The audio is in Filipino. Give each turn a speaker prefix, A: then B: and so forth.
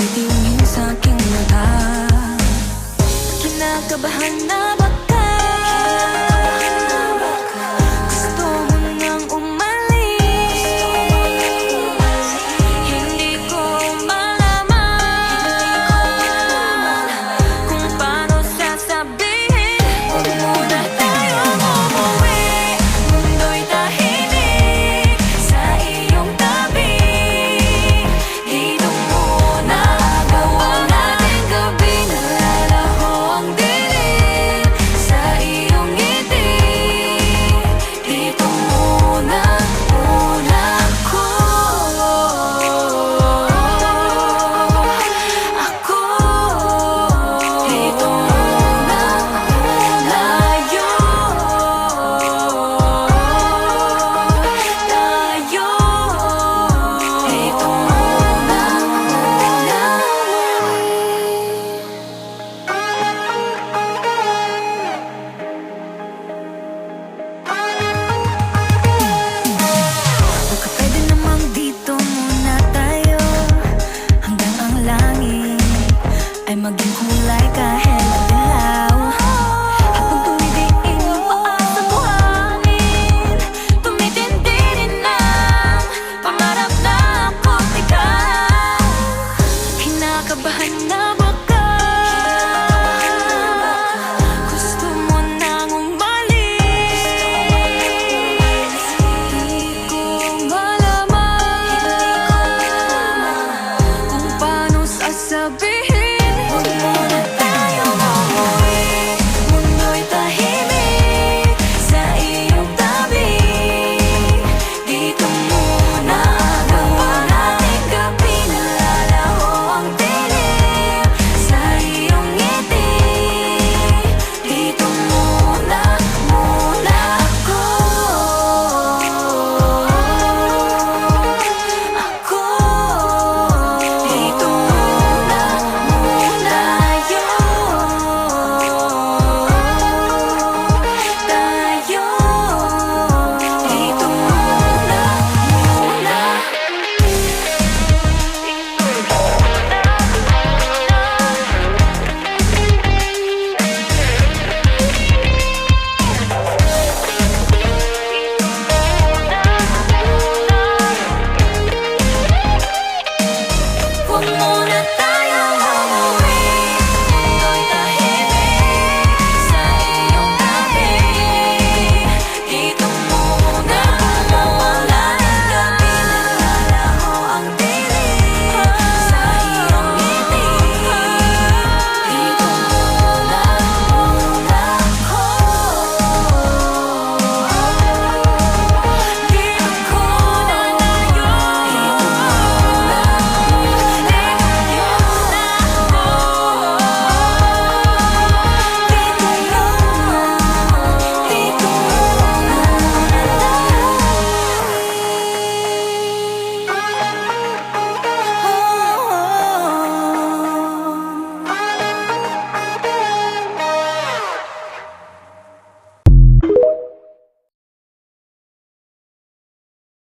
A: tumitingin sa aking mata. Kinakabahan na baka gusto mo nang umalis. Hindi ko malaman kung paano sasabihin. Huwag muna tayong umuwi, mundo'y tahimik sa iyong tabi. Dito muna gawa natin gabi, nalalaho ang dilim sa iyong ngiti. Dito muna ako. Dito muna tayo. Dito muna baka pwede namang dito muna tayo hanggang ang langit ay maging kulay kahit